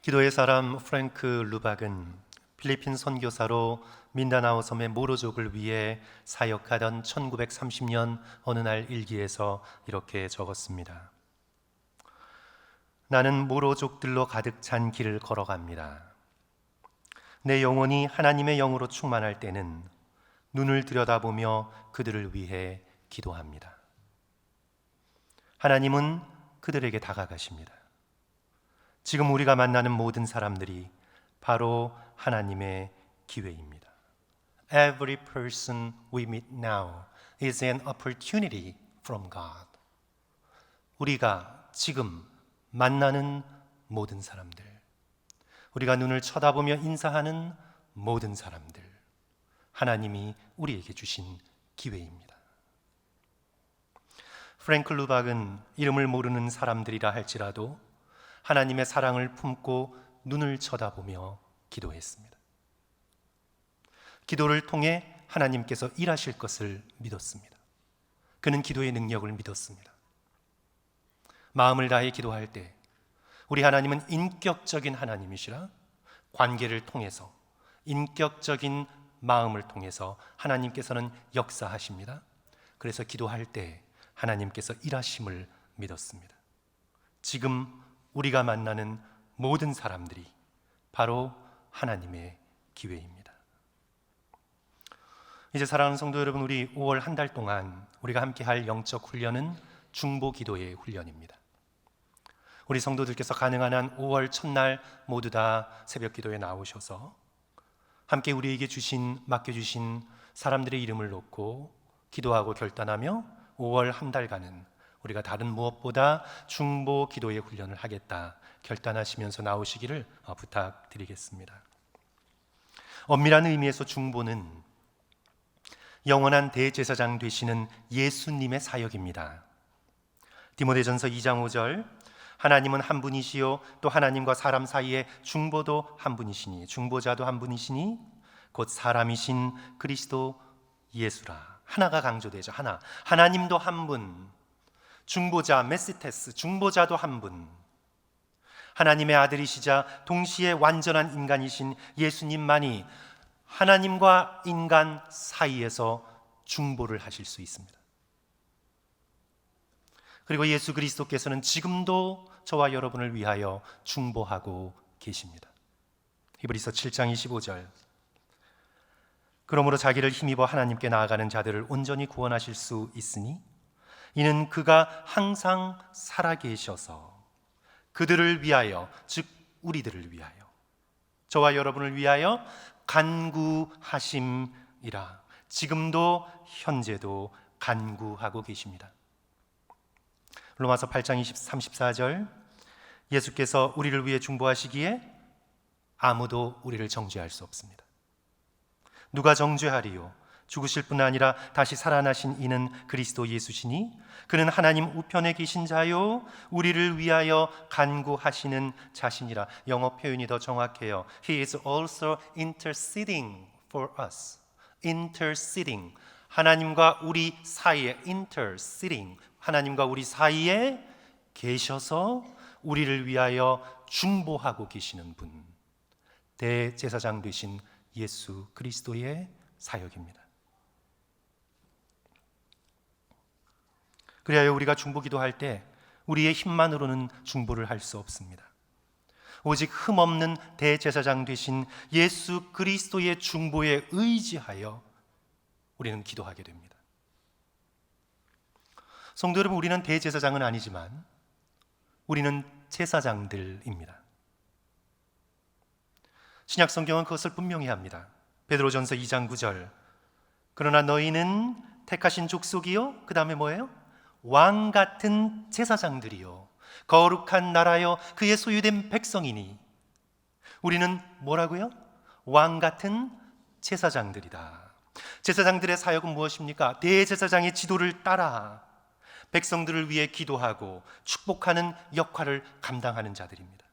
기도의 사람 프랭크 루박은 필리핀 선교사로 민다나오 섬의 모로족을 위해 사역하던 1930년 어느 날 일기에서 이렇게 적었습니다. 나는 모로족들로 가득 찬 길을 걸어갑니다. 내 영혼이 하나님의 영으로 충만할 때는 눈을 들여다보며 그들을 위해 기도합니다. 하나님은 그들에게 다가가십니다. 지금 우리가 만나는 모든 사람들이 바로 하나님의 기회입니다. Every person we meet now is an opportunity from God. 우리가 지금 만나는 모든 사람들, 우리가 눈을 쳐다보며 인사하는 모든 사람들, 하나님이 우리에게 주신 기회입니다. 프랭크 루박은 이름을 모르는 사람들이라 할지라도 하나님의 사랑을 품고 눈을 쳐다보며 기도했습니다. 기도를 통해 하나님께서 일하실 것을 믿었습니다. 그는 기도의 능력을 믿었습니다. 마음을 다해 기도할 때 우리 하나님은 인격적인 하나님이시라 관계를 통해서, 인격적인 마음을 통해서 하나님께서는 역사하십니다. 그래서 기도할 때 하나님께서 일하심을 믿었습니다. 지금 우리가 만나는 모든 사람들이 바로 하나님의 기회입니다. 이제 사랑하는 성도 여러분, 우리 5월 한 달 동안 우리가 함께 할 영적 훈련은 중보 기도의 훈련입니다. 우리 성도들께서 가능한 한 5월 첫날 모두 다 새벽 기도에 나오셔서 함께 우리에게 맡겨주신 사람들의 이름을 놓고 기도하고 결단하며 5월 한 달간은 우리가 다른 무엇보다 중보 기도의 훈련을 하겠다 결단하시면서 나오시기를 부탁드리겠습니다. 엄밀한 의미에서 중보는 영원한 대제사장 되시는 예수님의 사역입니다. 디모데전서 2장 5절, 하나님은 한 분이시요 또 하나님과 사람 사이에 중보도 한 분이시니, 중보자도 한 분이시니 곧 사람이신 그리스도 예수라. 하나가 강조되죠. 하나님도 한 분, 중보자 메시테스, 중보자도 한 분, 하나님의 아들이시자 동시에 완전한 인간이신 예수님만이 하나님과 인간 사이에서 중보를 하실 수 있습니다. 그리고 예수 그리스도께서는 지금도 저와 여러분을 위하여 중보하고 계십니다. 히브리서 7장 25절, 그러므로 자기를 힘입어 하나님께 나아가는 자들을 온전히 구원하실 수 있으니 이는 그가 항상 살아계셔서 그들을 위하여, 즉 우리들을 위하여, 저와 여러분을 위하여 간구하심이라. 지금도 현재도 간구하고 계십니다. 로마서 8장 34절, 예수께서 우리를 위해 중보하시기에 아무도 우리를 정죄할 수 없습니다. 누가 정죄하리요? 죽으실 뿐 아니라 다시 살아나신 이는 그리스도 예수시니 그는 하나님 우편에 계신 자요 우리를 위하여 간구하시는 자신이라. 영어 표현이 더 정확해요. He is also interceding for us. interceding, 하나님과 우리 사이에, interceding, 하나님과 우리 사이에 계셔서 우리를 위하여 중보하고 계시는 분, 대제사장 되신 예수 그리스도의 사역입니다. 그래야 우리가 중보 기도할 때 우리의 힘만으로는 중보를 할 수 없습니다. 오직 흠없는 대제사장 되신 예수 그리스도의 중보에 의지하여 우리는 기도하게 됩니다. 성도 여러분, 우리는 대제사장은 아니지만 우리는 제사장들입니다. 신약 성경은 그것을 분명히 합니다. 베드로전서 2장 9절, 그러나 너희는 택하신 족속이요, 그 다음에 뭐예요? 왕 같은 제사장들이요, 거룩한 나라요, 그의 소유된 백성이니. 우리는 뭐라고요? 왕 같은 제사장들이다. 제사장들의 사역은 무엇입니까? 대제사장의 지도를 따라 백성들을 위해 기도하고 축복하는 역할을 감당하는 자들입니다.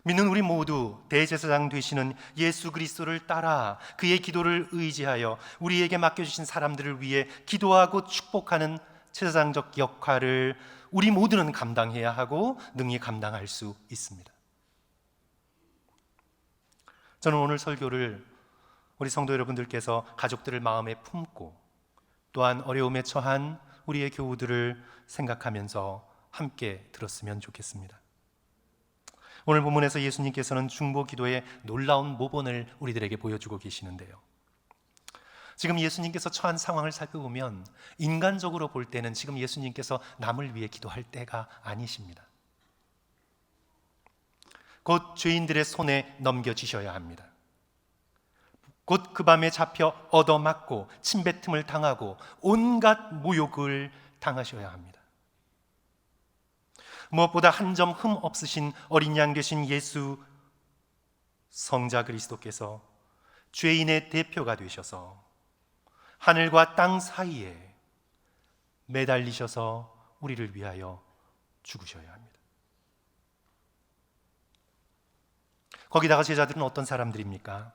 믿는 우리 모두 대제사장 되시는 예수 그리스도를 따라 그의 기도를 의지하여 우리에게 맡겨주신 사람들을 위해 기도하고 축복하는 제사장적 역할을 우리 모두는 감당해야 하고 능히 감당할 수 있습니다. 저는 오늘 설교를 우리 성도 여러분들께서 가족들을 마음에 품고 또한 어려움에 처한 우리의 교우들을 생각하면서 함께 들었으면 좋겠습니다. 오늘 본문에서 예수님께서는 중보 기도의 놀라운 모본을 우리들에게 보여주고 계시는데요. 지금 예수님께서 처한 상황을 살펴보면 인간적으로 볼 때는 지금 예수님께서 남을 위해 기도할 때가 아니십니다. 곧 죄인들의 손에 넘겨지셔야 합니다. 곧 그 밤에 잡혀 얻어맞고 침뱉음을 당하고 온갖 모욕을 당하셔야 합니다. 무엇보다 한 점 흠 없으신 어린 양 되신 예수 성자 그리스도께서 죄인의 대표가 되셔서 하늘과 땅 사이에 매달리셔서 우리를 위하여 죽으셔야 합니다. 거기다가 제자들은 어떤 사람들입니까?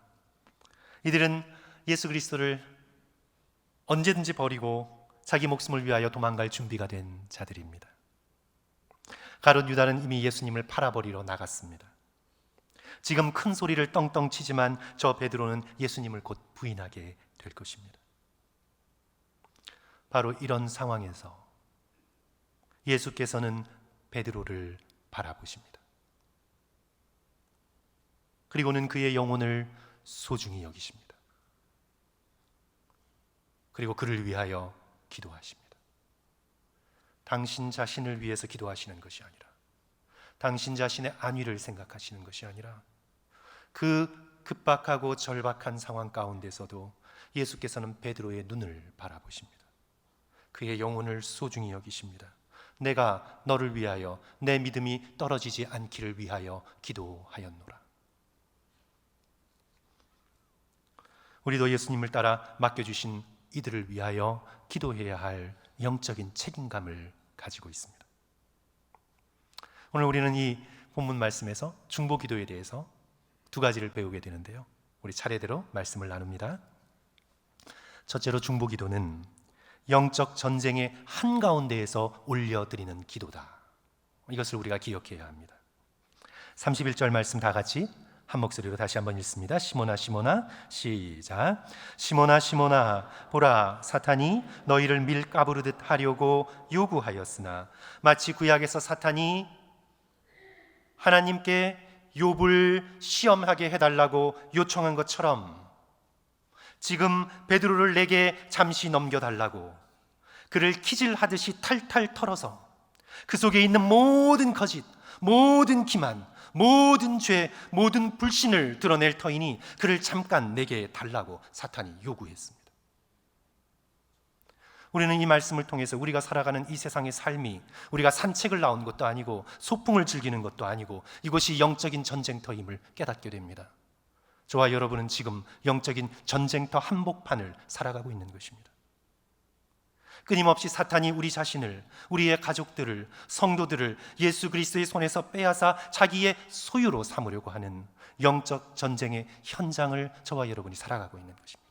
이들은 예수 그리스도를 언제든지 버리고 자기 목숨을 위하여 도망갈 준비가 된 자들입니다. 가룟 유다는 이미 예수님을 팔아버리러 나갔습니다. 지금 큰 소리를 떵떵 치지만 저 베드로는 예수님을 곧 부인하게 될 것입니다. 바로 이런 상황에서 예수께서는 베드로를 바라보십니다. 그리고는 그의 영혼을 소중히 여기십니다. 그리고 그를 위하여 기도하십니다. 당신 자신을 위해서 기도하시는 것이 아니라, 당신 자신의 안위를 생각하시는 것이 아니라, 그 급박하고 절박한 상황 가운데서도 예수께서는 베드로의 눈을 바라보십니다. 그의 영혼을 소중히 여기십니다. 내가 너를 위하여 내 믿음이 떨어지지 않기를 위하여 기도하였노라. 우리도 예수님을 따라 맡겨주신 이들을 위하여 기도해야 할 영적인 책임감을 가지고 있습니다. 오늘 우리는 이 본문 말씀에서 중보 기도에 대해서 두 가지를 배우게 되는데요. 우리 차례대로 말씀을 나눕니다. 첫째로 중보 기도는 영적 전쟁의 한가운데에서 올려드리는 기도다. 이것을 우리가 기억해야 합니다. 31절 말씀 다 같이 한 목소리로 다시 한번 읽습니다. 시몬아 시몬아, 시작. 시몬아 시몬아, 보라 사탄이 너희를 밀가부르듯 하려고 요구하였으나 마치 구약에서 사탄이 하나님께 욥을 시험하게 해달라고 요청한 것처럼 지금 베드로를 내게 잠시 넘겨달라고 그를 키질하듯이 탈탈 털어서 그 속에 있는 모든 거짓, 모든 기만, 모든 죄, 모든 불신을 드러낼 터이니 그를 잠깐 내게 달라고 사탄이 요구했습니다. 우리는 이 말씀을 통해서 우리가 살아가는 이 세상의 삶이 우리가 산책을 나온 것도 아니고 소풍을 즐기는 것도 아니고 이곳이 영적인 전쟁터임을 깨닫게 됩니다. 저와 여러분은 지금 영적인 전쟁터 한복판을 살아가고 있는 것입니다. 끊임없이 사탄이 우리 자신을, 우리의 가족들을, 성도들을 예수 그리스도의 손에서 빼앗아 자기의 소유로 삼으려고 하는 영적 전쟁의 현장을 저와 여러분이 살아가고 있는 것입니다.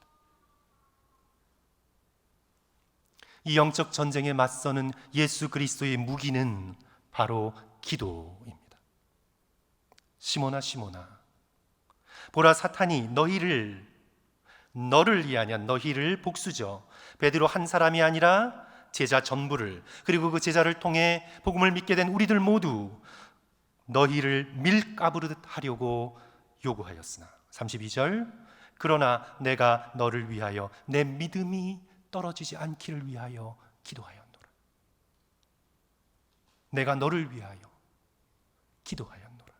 이 영적 전쟁에 맞서는 예수 그리스도의 무기는 바로 기도입니다. 시몬아 시몬아, 보라 사탄이 너를 위하냐, 너희를 복수죠. 베드로 한 사람이 아니라 제자 전부를, 그리고 그 제자를 통해 복음을 믿게 된 우리들 모두 너희를 밀가부르듯 하려고 요구하였으나 32절, 그러나 내가 너를 위하여 내 믿음이 떨어지지 않기를 위하여 기도하였노라. 내가 너를 위하여 기도하였노라.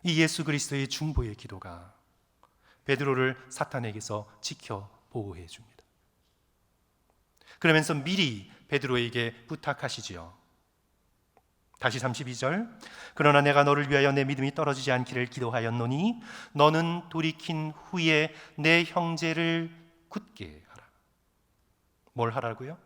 이 예수 그리스도의 중보의 기도가 베드로를 사탄에게서 지켜 보호해 줍니다. 그러면서 미리 베드로에게 부탁하시지요. 다시 32절, 그러나 내가 너를 위하여 내 믿음이 떨어지지 않기를 기도하였노니 너는 돌이킨 후에 내 형제를 굳게 하라. 뭘 하라고요?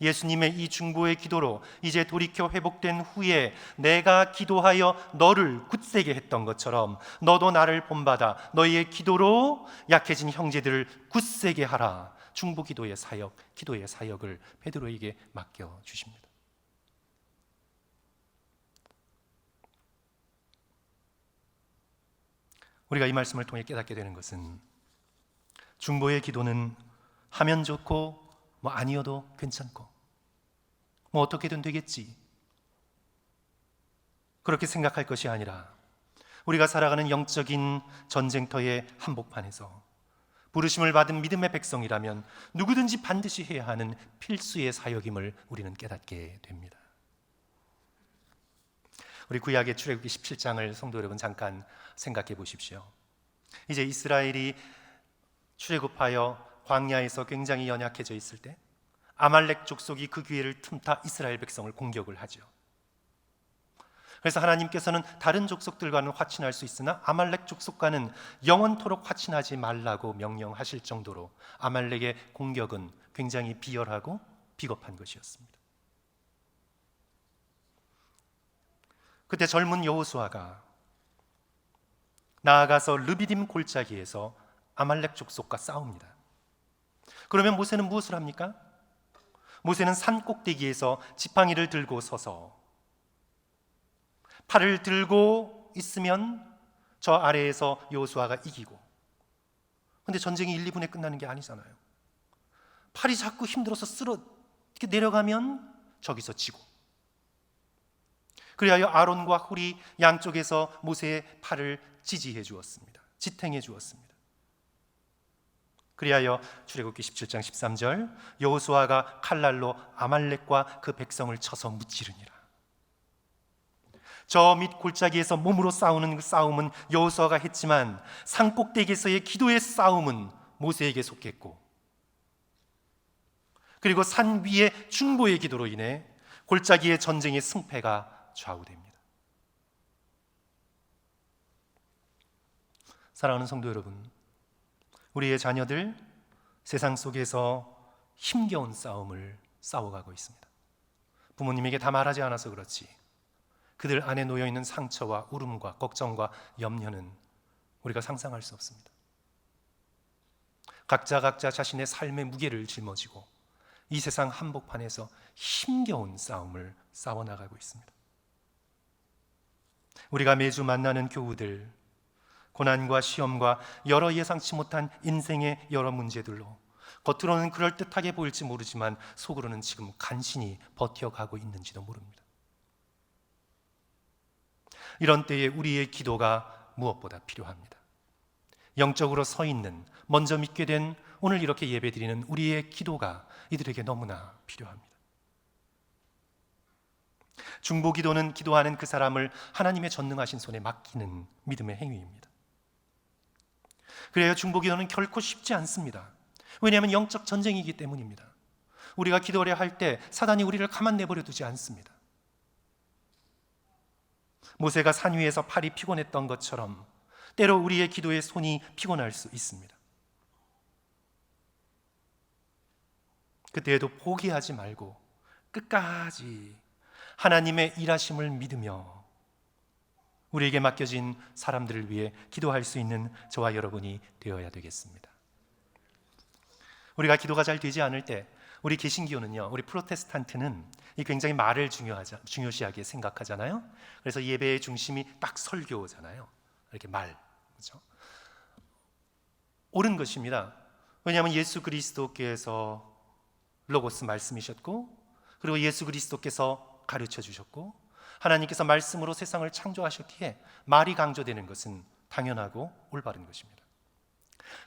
예수님의 이 중보의 기도로 이제 돌이켜 회복된 후에 내가 기도하여 너를 굳세게 했던 것처럼 너도 나를 본받아 너희의 기도로 약해진 형제들을 굳세게 하라. 중보 기도의 사역, 기도의 사역을 베드로에게 맡겨 주십니다. 우리가 이 말씀을 통해 깨닫게 되는 것은 중보의 기도는 하면 좋고 아니어도 괜찮고 어떻게든 되겠지, 그렇게 생각할 것이 아니라 우리가 살아가는 영적인 전쟁터의 한복판에서 부르심을 받은 믿음의 백성이라면 누구든지 반드시 해야 하는 필수의 사역임을 우리는 깨닫게 됩니다. 우리 구약의 출애굽기 17장을 성도 여러분 잠깐 생각해 보십시오. 이제 이스라엘이 출애굽하여 광야에서 굉장히 연약해져 있을 때 아말렉 족속이 그 기회를 틈타 이스라엘 백성을 공격을 하죠. 그래서 하나님께서는 다른 족속들과는 화친할 수 있으나 아말렉 족속과는 영원토록 화친하지 말라고 명령하실 정도로 아말렉의 공격은 굉장히 비열하고 비겁한 것이었습니다. 그때 젊은 여호수아가 나아가서 르비딤 골짜기에서 아말렉 족속과 싸웁니다. 그러면 모세는 무엇을 합니까? 모세는 산 꼭대기에서 지팡이를 들고 서서 팔을 들고 있으면 저 아래에서 여호수아가 이기고, 근데 전쟁이 1, 2분에 끝나는 게 아니잖아요. 팔이 자꾸 힘들어서 이렇게 내려가면 저기서 지고, 그리하여 아론과 훌이 양쪽에서 모세의 팔을 지지해 주었습니다. 지탱해 주었습니다. 그리하여 출애굽기 17장 13절 여호수아가 칼날로 아말렉과 그 백성을 쳐서 무찌르니라. 저 밑 골짜기에서 몸으로 싸우는 그 싸움은 여호수아가 했지만 산 꼭대기에서의 기도의 싸움은 모세에게 속했고, 그리고 산 위의 중보의 기도로 인해 골짜기의 전쟁의 승패가 좌우됩니다. 사랑하는 성도 여러분, 우리의 자녀들 세상 속에서 힘겨운 싸움을 싸워가고 있습니다. 부모님에게 다 말하지 않아서 그렇지 그들 안에 놓여있는 상처와 울음과 걱정과 염려는 우리가 상상할 수 없습니다. 각자 자신의 삶의 무게를 짊어지고 이 세상 한복판에서 힘겨운 싸움을 싸워나가고 있습니다. 우리가 매주 만나는 교우들, 고난과 시험과 여러 예상치 못한 인생의 여러 문제들로 겉으로는 그럴듯하게 보일지 모르지만 속으로는 지금 간신히 버텨가고 있는지도 모릅니다. 이런 때에 우리의 기도가 무엇보다 필요합니다. 영적으로 서 있는, 먼저 믿게 된 오늘 이렇게 예배드리는 우리의 기도가 이들에게 너무나 필요합니다. 중보기도는 기도하는 그 사람을 하나님의 전능하신 손에 맡기는 믿음의 행위입니다. 그래야 중보기도는 결코 쉽지 않습니다. 왜냐하면 영적 전쟁이기 때문입니다. 우리가 기도하려 할 때 사단이 우리를 가만 내버려 두지 않습니다. 모세가 산 위에서 팔이 피곤했던 것처럼 때로 우리의 기도의 손이 피곤할 수 있습니다. 그때에도 포기하지 말고 끝까지 하나님의 일하심을 믿으며 우리에게 맡겨진 사람들을 위해 기도할 수 있는 저와 여러분이 되어야 되겠습니다. 우리가 기도가 잘 되지 않을 때 우리 개신교는요, 우리 프로테스탄트는 이 굉장히 말을 중요시하게 생각하잖아요. 그래서 예배의 중심이 딱 설교잖아요. 이렇게 말, 그렇죠? 옳은 것입니다. 왜냐하면 예수 그리스도께서 로고스 말씀이셨고, 그리고 예수 그리스도께서 가르쳐 주셨고, 하나님께서 말씀으로 세상을 창조하셨기에 말이 강조되는 것은 당연하고 올바른 것입니다.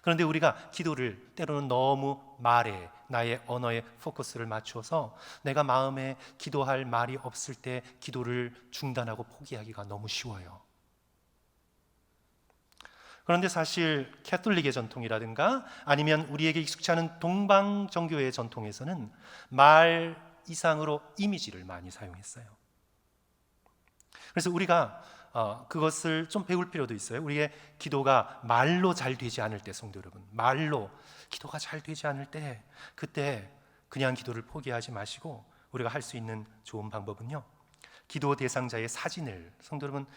그런데 우리가 기도를 때로는 너무 말에, 나의 언어에 포커스를 맞춰서 내가 마음에 기도할 말이 없을 때 기도를 중단하고 포기하기가 너무 쉬워요. 그런데 사실 캐톨릭의 전통이라든가 아니면 우리에게 익숙치 않은 동방 정교의 전통에서는 말 이상으로 이미지를 많이 사용했어요. 그래서 우리가 그것을 좀 배울 필요도 있어요. 우리의 기도가 말로 잘 되지 않을 때, 성도 여러분, 말로 기도가 잘 되지 않을 때, 그때 그냥 기도를 포기하지 마시고 우리가 할 수 있는 좋은 방법은요, 기도 대상자의 사진을, 성도 여러분,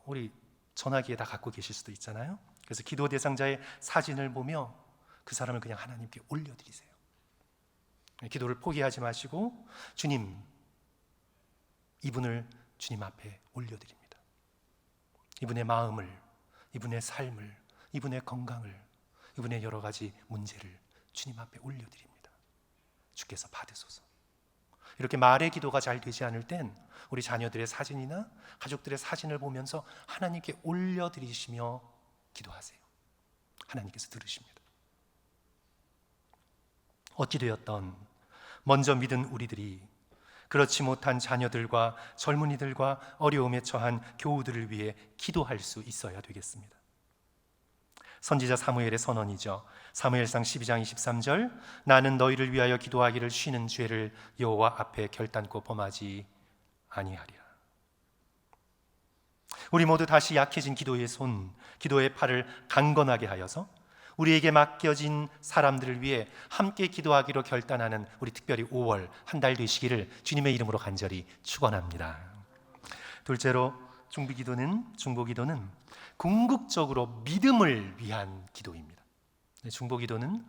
우리 전화기에 다 갖고 계실 수도 있잖아요. 그래서 기도 대상자의 사진을 보며 그 사람을 그냥 하나님께 올려드리세요. 기도를 포기하지 마시고 주님, 이분을 주님 앞에 올려드립니다. 이분의 마음을, 이분의 삶을, 이분의 건강을, 이분의 여러 가지 문제를 주님 앞에 올려드립니다. 주께서 받으소서. 이렇게 말의 기도가 잘 되지 않을 땐 우리 자녀들의 사진이나 가족들의 사진을 보면서 하나님께 올려드리시며 기도하세요. 하나님께서 들으십니다. 어찌되었던 먼저 믿은 우리들이 그렇지 못한 자녀들과 젊은이들과 어려움에 처한 교우들을 위해 기도할 수 있어야 되겠습니다. 선지자 사무엘의 선언이죠. 사무엘상 12장 23절, 나는 너희를 위하여 기도하기를 쉬는 죄를 여호와 앞에 결단코 범하지 아니하리라. 우리 모두 다시 약해진 기도의 손, 기도의 팔을 강건하게 하여서 우리에게 맡겨진 사람들을 위해 함께 기도하기로 결단하는 우리 특별히 5월 한 달 되시기를 주님의 이름으로 간절히 축원합니다. 둘째로 중보기도는 궁극적으로 믿음을 위한 기도입니다. 중보기도는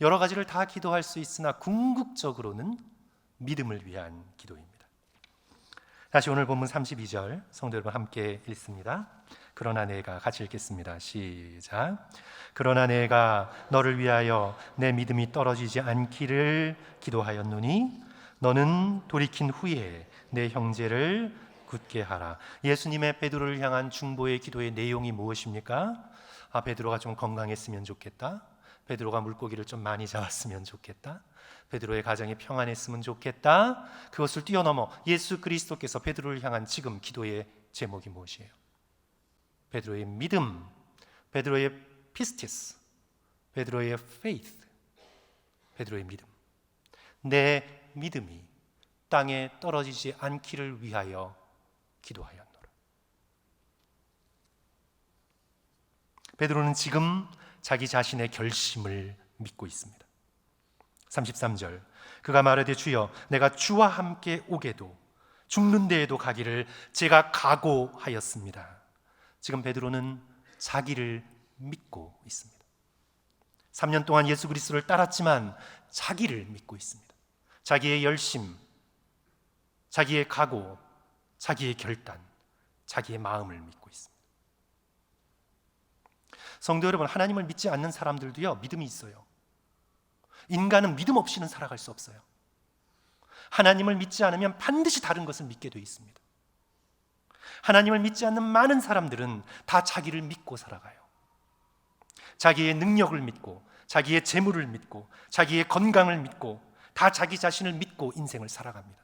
여러 가지를 다 기도할 수 있으나 궁극적으로는 믿음을 위한 기도입니다. 다시 오늘 본문 32절 성도 여러분 함께 읽습니다. 그러나 내가 같이 읽겠습니다. 시작. 그러나 내가 너를 위하여 내 믿음이 떨어지지 않기를 기도하였노니 너는 돌이킨 후에 내 형제를 굳게 하라. 예수님의 베드로를 향한 중보의 기도의 내용이 무엇입니까? 베드로가 좀 건강했으면 좋겠다. 베드로가 물고기를 좀 많이 잡았으면 좋겠다. 베드로의 가정이 평안했으면 좋겠다. 그것을 뛰어넘어 예수 그리스도께서 베드로를 향한 지금 기도의 제목이 무엇이에요? 베드로의 믿음, 베드로의 피스티스, 베드로의 faith, 베드로의 믿음. 내 믿음이 땅에 떨어지지 않기를 위하여 기도하였노라. 베드로는 지금 자기 자신의 결심을 믿고 있습니다. 33절, 그가 말하되 주여 내가 주와 함께 오게도 죽는 데에도 가기를 제가 각오하였습니다. 지금 베드로는 자기를 믿고 있습니다. 3년 동안 예수 그리스도를 따랐지만 자기를 믿고 있습니다. 자기의 열심, 자기의 각오, 자기의 결단, 자기의 마음을 믿고 있습니다. 성도 여러분, 하나님을 믿지 않는 사람들도요, 믿음이 있어요. 인간은 믿음 없이는 살아갈 수 없어요. 하나님을 믿지 않으면 반드시 다른 것을 믿게 돼 있습니다. 하나님을 믿지 않는 많은 사람들은 다 자기를 믿고 살아가요. 자기의 능력을 믿고, 자기의 재물을 믿고, 자기의 건강을 믿고, 다 자기 자신을 믿고 인생을 살아갑니다.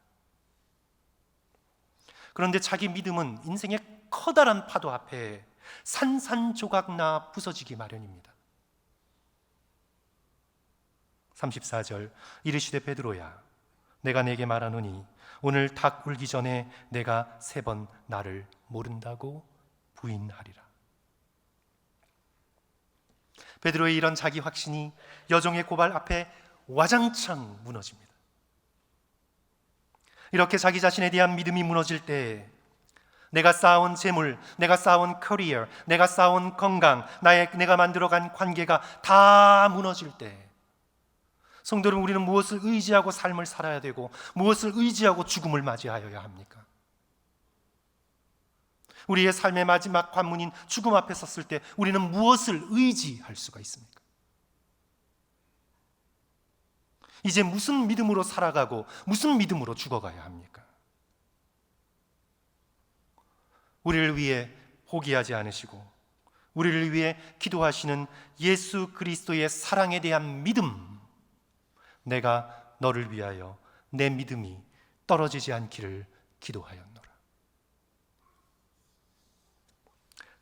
그런데 자기 믿음은 인생의 커다란 파도 앞에 산산조각나 부서지기 마련입니다. 34절, 이르시되 베드로야 내가 네게 말하노니 오늘 닭 울기 전에 내가 3번 나를 모른다고 부인하리라. 베드로의 이런 자기 확신이 여종의 고발 앞에 와장창 무너집니다. 이렇게 자기 자신에 대한 믿음이 무너질 때 내가 쌓아온 재물, 내가 쌓아온 커리어, 내가 쌓아온 건강, 내가 만들어간 관계가 다 무너질 때 성도 여러분, 우리는 무엇을 의지하고 삶을 살아야 되고 무엇을 의지하고 죽음을 맞이하여야 합니까? 우리의 삶의 마지막 관문인 죽음 앞에 섰을 때 우리는 무엇을 의지할 수가 있습니까? 이제 무슨 믿음으로 살아가고 무슨 믿음으로 죽어가야 합니까? 우리를 위해 포기하지 않으시고 우리를 위해 기도하시는 예수 그리스도의 사랑에 대한 믿음, 내가 너를 위하여 내 믿음이 떨어지지 않기를 기도하였노라.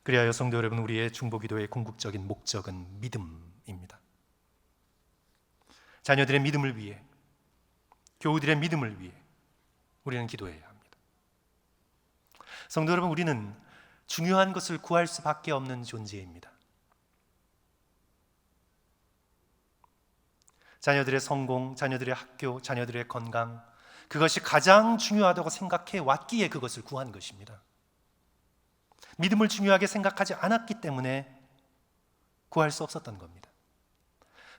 그리하여 성도 여러분, 우리의 중보기도의 궁극적인 목적은 믿음입니다. 자녀들의 믿음을 위해, 교우들의 믿음을 위해 우리는 기도해야 합니다. 성도 여러분, 우리는 중요한 것을 구할 수밖에 없는 존재입니다. 자녀들의 성공, 자녀들의 학교, 자녀들의 건강, 그것이 가장 중요하다고 생각해 왔기에 그것을 구한 것입니다. 믿음을 중요하게 생각하지 않았기 때문에 구할 수 없었던 겁니다.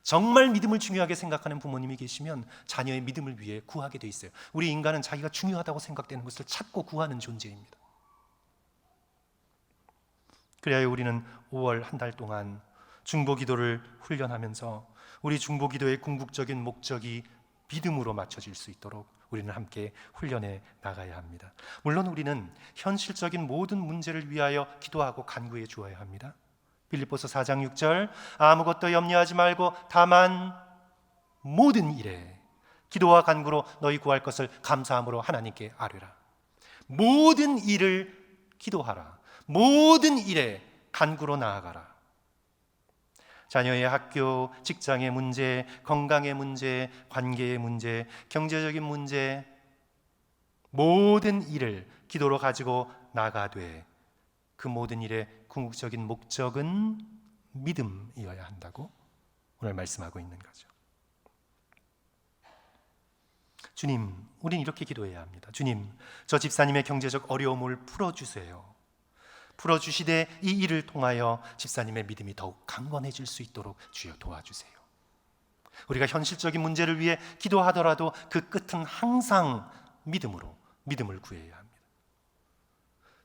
정말 믿음을 중요하게 생각하는 부모님이 계시면 자녀의 믿음을 위해 구하게 돼 있어요. 우리 인간은 자기가 중요하다고 생각되는 것을 찾고 구하는 존재입니다. 그래야 우리는 5월 한 달 동안 중보기도를 훈련하면서 우리 중보기도의 궁극적인 목적이 믿음으로 맞춰질 수 있도록 우리는 함께 훈련해 나가야 합니다. 물론 우리는 현실적인 모든 문제를 위하여 기도하고 간구해 주어야 합니다. 빌립보서 4장 6절, 아무것도 염려하지 말고 다만 모든 일에 기도와 간구로 너희 구할 것을 감사함으로 하나님께 아뢰라. 모든 일을 기도하라. 모든 일에 간구로 나아가라. 자녀의 학교, 직장의 문제, 건강의 문제, 관계의 문제, 경제적인 문제, 모든 일을 기도로 가지고 나가되 그 모든 일의 궁극적인 목적은 믿음이어야 한다고 오늘 말씀하고 있는 거죠. 주님, 우린 이렇게 기도해야 합니다. 주님, 저 집사님의 경제적 어려움을 풀어주세요. 풀어주시되 이 일을 통하여 집사님의 믿음이 더욱 강건해질 수 있도록 주여 도와주세요. 우리가 현실적인 문제를 위해 기도하더라도 그 끝은 항상 믿음을 구해야 합니다.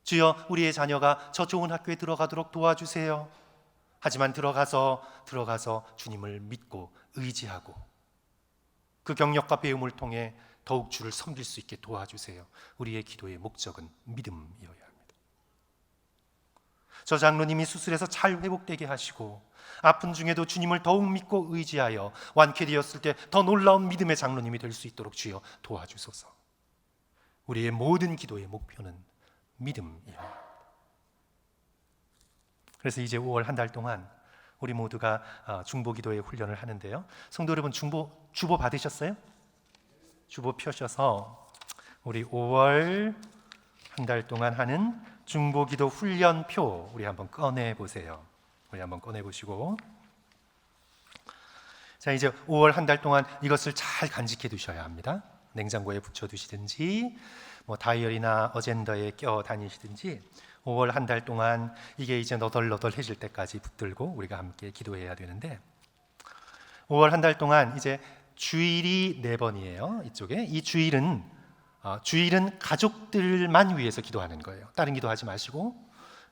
주여, 우리의 자녀가 저 좋은 학교에 들어가도록 도와주세요. 하지만 들어가서 주님을 믿고 의지하고 그 경력과 배움을 통해 더욱 주를 섬길 수 있게 도와주세요. 우리의 기도의 목적은 믿음이어야 합니다. 저 장로님이 수술해서 잘 회복되게 하시고 아픈 중에도 주님을 더욱 믿고 의지하여 완쾌되었을 때 더 놀라운 믿음의 장로님이 될 수 있도록 주여 도와주소서. 우리의 모든 기도의 목표는 믿음이어야 합니다. 그래서 이제 5월 한 달 동안 우리 모두가 중보기도의 훈련을 하는데요. 성도 여러분, 주보 받으셨어요? 주보 펴셔서 우리 5월 한 달 동안 하는 중보기도 훈련표 우리 한번 꺼내 보세요. 우리 한번 꺼내 보시고, 자, 이제 5월 한 달 동안 이것을 잘 간직해 두셔야 합니다. 냉장고에 붙여 두시든지 뭐 다이어리나 어젠더에 껴 다니시든지 5월 한 달 동안 이게 이제 너덜너덜해질 때까지 붙들고 우리가 함께 기도해야 되는데, 5월 한 달 동안 이제 주일이 4번이에요. 이쪽에 이 주일은 가족들만 위해서 기도하는 거예요. 다른 기도하지 마시고,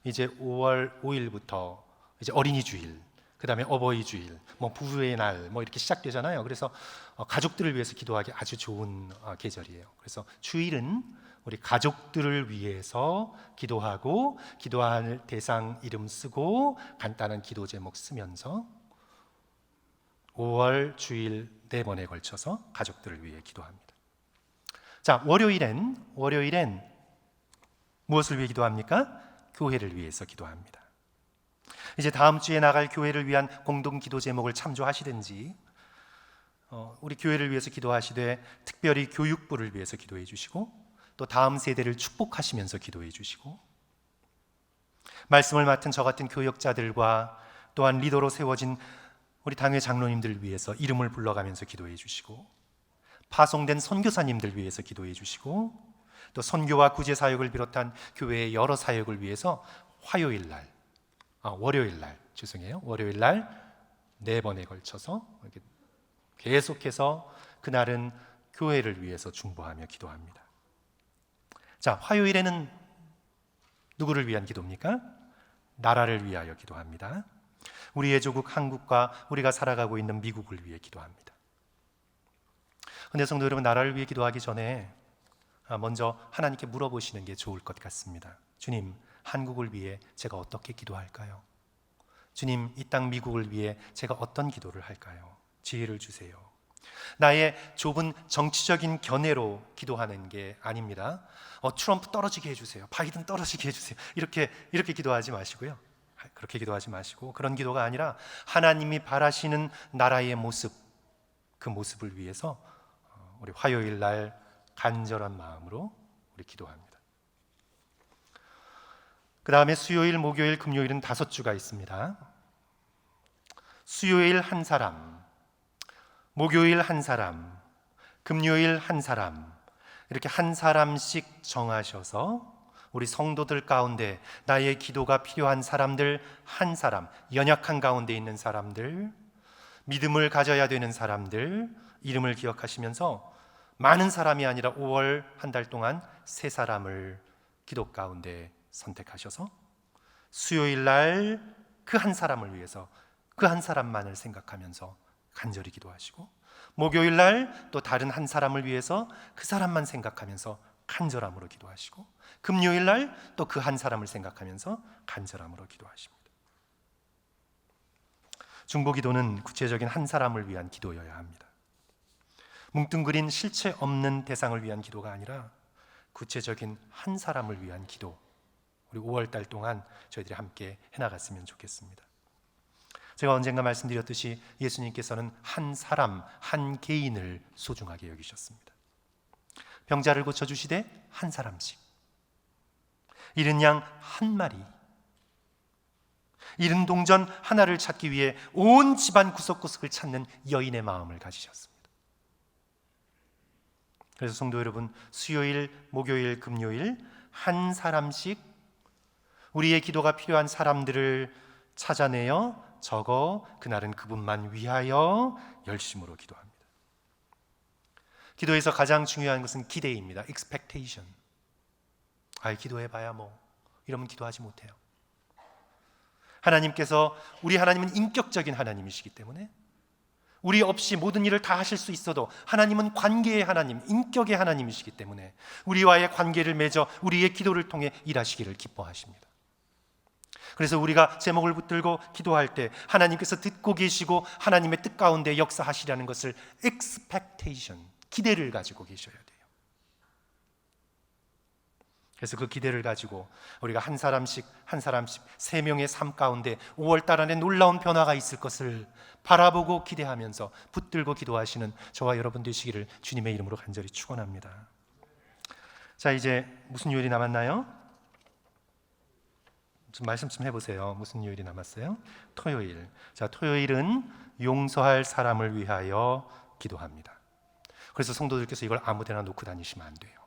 이제 5월 5일부터 이제 어린이 주일, 그 다음에 어버이 주일, 뭐 부부의 날, 뭐 이렇게 시작되잖아요. 그래서 가족들을 위해서 기도하기 아주 좋은 계절이에요. 그래서 주일은 우리 가족들을 위해서 기도하고, 기도할 대상 이름 쓰고 간단한 기도 제목 쓰면서 5월 주일 4번에 걸쳐서 가족들을 위해 기도합니다. 자, 월요일엔 무엇을 위해 기도합니까? 교회를 위해서 기도합니다. 이제 다음 주에 나갈 교회를 위한 공동 기도 제목을 참조하시든지, 우리 교회를 위해서 기도하시되 특별히 교육부를 위해서 기도해 주시고, 또 다음 세대를 축복하시면서 기도해 주시고, 말씀을 맡은 저 같은 교역자들과 또한 리더로 세워진 우리 당회 장로님들을 위해서 이름을 불러가면서 기도해 주시고, 파송된 선교사님들 위해서 기도해 주시고, 또 선교와 구제 사역을 비롯한 교회의 여러 사역을 위해서 월요일 날 4번에 걸쳐서 이렇게 계속해서 그날은 교회를 위해서 중보하며 기도합니다. 자, 화요일에는 누구를 위한 기도입니까? 나라를 위하여 기도합니다. 우리의 조국 한국과 우리가 살아가고 있는 미국을 위해 기도합니다. 그런데 성도 여러분, 나라를 위해 기도하기 전에 먼저 하나님께 물어보시는 게 좋을 것 같습니다. 주님, 한국을 위해 제가 어떻게 기도할까요? 주님, 이 땅 미국을 위해 제가 어떤 기도를 할까요? 지혜를 주세요. 나의 좁은 정치적인 견해로 기도하는 게 아닙니다. 트럼프 떨어지게 해주세요. 바이든 떨어지게 해주세요. 이렇게 기도하지 마시고요. 그렇게 기도하지 마시고, 그런 기도가 아니라 하나님이 바라시는 나라의 모습, 그 모습을 위해서 우리 화요일 날 간절한 마음으로 우리 기도합니다. 그 다음에 수요일, 목요일, 금요일은 5주가 있습니다. 수요일 한 사람, 목요일 한 사람, 금요일 한 사람, 이렇게 한 사람씩 정하셔서 우리 성도들 가운데 나의 기도가 필요한 사람들 한 사람, 연약한 가운데 있는 사람들, 믿음을 가져야 되는 사람들 이름을 기억하시면서 많은 사람이 아니라 5월 한 달 동안 3사람을 기도 가운데 선택하셔서 수요일 날 그 한 사람을 위해서 그 한 사람만을 생각하면서 간절히 기도하시고, 목요일 날 또 다른 한 사람을 위해서 그 사람만 생각하면서 간절함으로 기도하시고, 금요일 날 또 그 한 사람을 생각하면서 간절함으로 기도하십니다. 중보기도는 구체적인 한 사람을 위한 기도여야 합니다. 뭉뚱그린 실체 없는 대상을 위한 기도가 아니라 구체적인 한 사람을 위한 기도, 우리 5월 달 동안 저희들이 함께 해나갔으면 좋겠습니다. 제가 언젠가 말씀드렸듯이 예수님께서는 한 사람, 한 개인을 소중하게 여기셨습니다. 병자를 고쳐주시되 한 사람씩, 잃은 양 한 마리, 잃은 동전 하나를 찾기 위해 온 집안 구석구석을 찾는 여인의 마음을 가지셨습니다. 그래서 성도 여러분, 수요일, 목요일, 금요일 한 사람씩 우리의 기도가 필요한 사람들을 찾아내어 적어 그날은 그분만 위하여 열심으로 기도합니다. 기도에서 가장 중요한 것은 기대입니다. expectation. 기도해봐야 뭐 이러면 기도하지 못해요. 하나님께서, 우리 하나님은 인격적인 하나님이시기 때문에 우리 없이 모든 일을 다 하실 수 있어도 하나님은 관계의 하나님, 인격의 하나님이시기 때문에 우리와의 관계를 맺어 우리의 기도를 통해 일하시기를 기뻐하십니다. 그래서 우리가 제목을 붙들고 기도할 때 하나님께서 듣고 계시고 하나님의 뜻 가운데 역사하시려는 것을 expectation, 기대를 가지고 계셔야 돼요. 그래서 그 기대를 가지고 우리가 한 사람씩 3명의 삶 가운데 5월 달 안에 놀라운 변화가 있을 것을 바라보고 기대하면서 붙들고 기도하시는 저와 여러분 되시기를 주님의 이름으로 간절히 축원합니다. 자, 이제 무슨 요일이 남았나요? 좀 말씀 좀 해보세요. 무슨 요일이 남았어요? 토요일. 자, 토요일은 용서할 사람을 위하여 기도합니다. 그래서 성도들께서 이걸 아무데나 놓고 다니시면 안 돼요.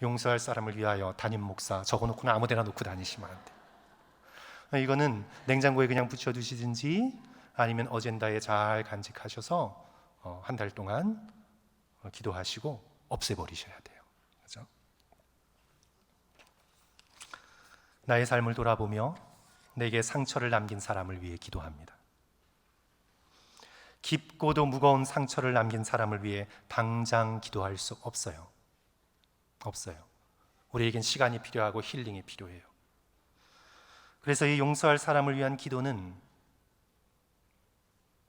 용서할 사람을 위하여 담임 목사 적어놓고는 아무데나 놓고 다니시면 안 돼요. 이거는 냉장고에 그냥 붙여두시든지 아니면 어젠다에 잘 간직하셔서 한 달 동안 기도하시고 없애버리셔야 돼요. 그렇죠? 나의 삶을 돌아보며 내게 상처를 남긴 사람을 위해 기도합니다. 깊고도 무거운 상처를 남긴 사람을 위해 당장 기도할 수 없어요. 우리에겐 시간이 필요하고 힐링이 필요해요. 그래서 이 용서할 사람을 위한 기도는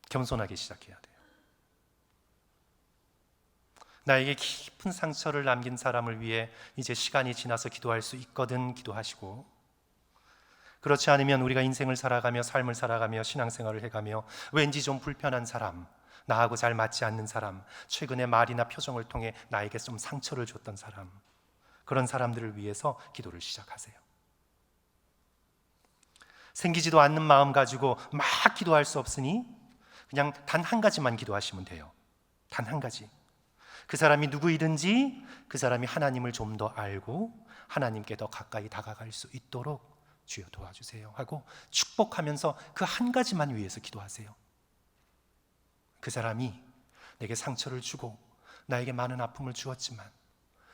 겸손하게 시작해야 돼요. 나에게 깊은 상처를 남긴 사람을 위해 이제 시간이 지나서 기도할 수 있거든 기도하시고, 그렇지 않으면 우리가 인생을 살아가며 삶을 살아가며 신앙생활을 해가며 왠지 좀 불편한 사람, 나하고 잘 맞지 않는 사람, 최근에 말이나 표정을 통해 나에게 좀 상처를 줬던 사람, 그런 사람들을 위해서 기도를 시작하세요. 생기지도 않는 마음 가지고 막 기도할 수 없으니 그냥 단 한 가지만 기도하시면 돼요. 단 한 가지. 그 사람이 누구이든지 그 사람이 하나님을 좀 더 알고 하나님께 더 가까이 다가갈 수 있도록 주여 도와주세요 하고 축복하면서 그 한 가지만 위해서 기도하세요. 그 사람이 내게 상처를 주고 나에게 많은 아픔을 주었지만,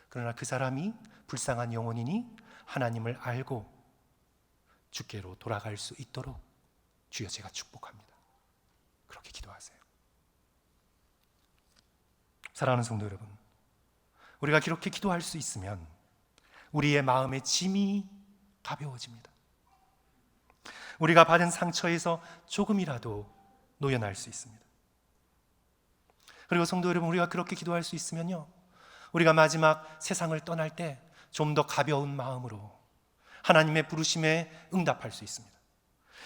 그러나 그 사람이 불쌍한 영혼이니 하나님을 알고 주께로 돌아갈 수 있도록 주여 제가 축복합니다. 그렇게 기도하세요. 사랑하는 성도 여러분, 우리가 그렇게 기도할 수 있으면 우리의 마음의 짐이 가벼워집니다. 우리가 받은 상처에서 조금이라도 노연할 수 있습니다. 그리고 성도 여러분, 우리가 그렇게 기도할 수 있으면요, 우리가 마지막 세상을 떠날 때 좀 더 가벼운 마음으로 하나님의 부르심에 응답할 수 있습니다.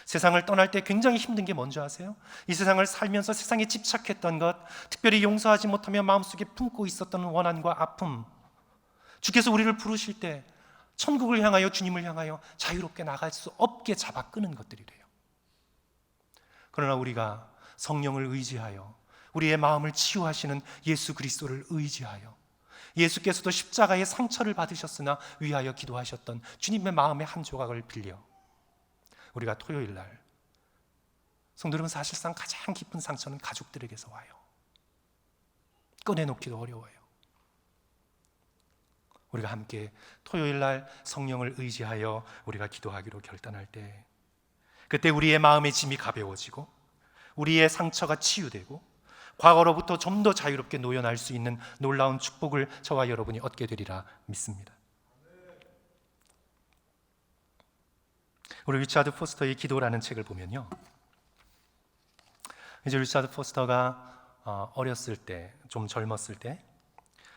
세상을 떠날 때 굉장히 힘든 게 뭔지 아세요? 이 세상을 살면서 세상에 집착했던 것, 특별히 용서하지 못하며 마음속에 품고 있었던 원한과 아픔, 주께서 우리를 부르실 때 천국을 향하여, 주님을 향하여 자유롭게 나갈 수 없게 잡아 끄는 것들이 돼요. 그러나 우리가 성령을 의지하여 우리의 마음을 치유하시는 예수 그리스도를 의지하여, 예수께서도 십자가의 상처를 받으셨으나 위하여 기도하셨던 주님의 마음의 한 조각을 빌려 우리가 토요일 날, 성도 여러분, 사실상 가장 깊은 상처는 가족들에게서 와요. 꺼내놓기도 어려워요. 우리가 함께 토요일 날 성령을 의지하여 우리가 기도하기로 결단할 때, 그때 우리의 마음의 짐이 가벼워지고 우리의 상처가 치유되고 과거로부터 좀 더 자유롭게 노연할 수 있는 놀라운 축복을 저와 여러분이 얻게 되리라 믿습니다. 우리 리차드 포스터의 기도라는 책을 보면요, 이제 리차드 포스터가 어렸을 때, 좀 젊었을 때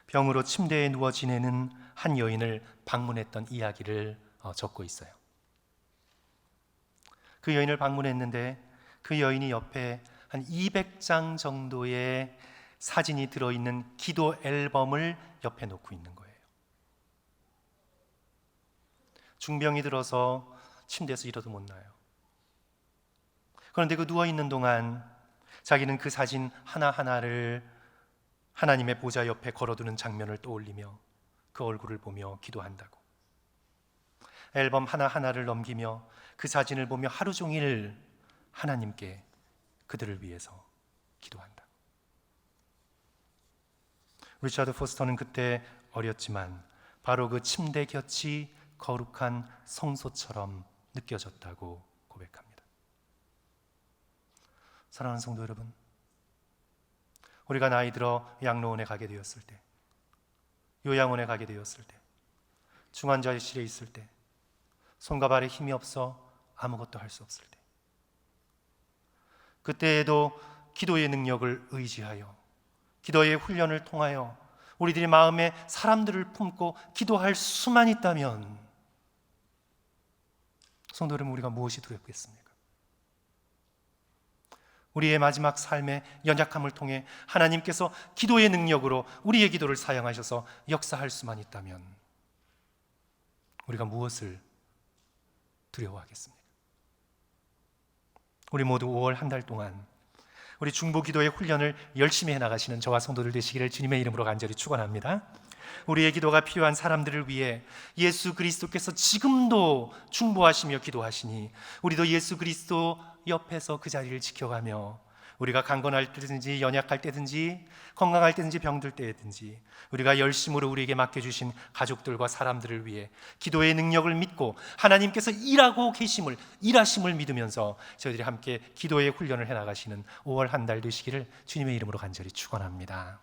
병으로 침대에 누워 지내는 한 여인을 방문했던 이야기를 적고 있어요. 그 여인을 방문했는데 그 여인이 옆에 한 200장 정도의 사진이 들어있는 기도 앨범을 옆에 놓고 있는 거예요. 중병이 들어서 침대에서 일어도 못 나요. 그런데 그 누워있는 동안 자기는 그 사진 하나하나를 하나님의 보좌 옆에 걸어두는 장면을 떠올리며 그 얼굴을 보며 기도한다고. 앨범 하나하나를 넘기며 그 사진을 보며 하루 종일 하나님께 그들을 위해서 기도한다. 리차드 포스터는 그때 어렸지만 바로 그 침대 곁이 거룩한 성소처럼 느껴졌다고 고백합니다. 사랑하는 성도 여러분, 우리가 나이 들어 양로원에 가게 되었을 때, 요양원에 가게 되었을 때, 중환자실에 있을 때, 손과 발에 힘이 없어 아무것도 할 수 없을 때, 그때에도 기도의 능력을 의지하여 기도의 훈련을 통하여 우리들이 마음에 사람들을 품고 기도할 수만 있다면, 성도 여러분, 우리가 무엇이 두렵겠습니까? 우리의 마지막 삶의 연약함을 통해 하나님께서 기도의 능력으로 우리의 기도를 사용하셔서 역사할 수만 있다면 우리가 무엇을 두려워하겠습니까? 우리 모두 5월 한 달 동안 우리 중보기도의 훈련을 열심히 해나가시는 저와 성도들 되시기를 주님의 이름으로 간절히 축원합니다. 우리의 기도가 필요한 사람들을 위해 예수 그리스도께서 지금도 중보하시며 기도하시니 우리도 예수 그리스도 옆에서 그 자리를 지켜가며 우리가 강건할 때든지 연약할 때든지 건강할 때든지 병들 때든지 우리가 열심으로 우리에게 맡겨주신 가족들과 사람들을 위해 기도의 능력을 믿고 하나님께서 일하심을 믿으면서 저희들이 함께 기도의 훈련을 해나가시는 5월 한 달 되시기를 주님의 이름으로 간절히 축원합니다.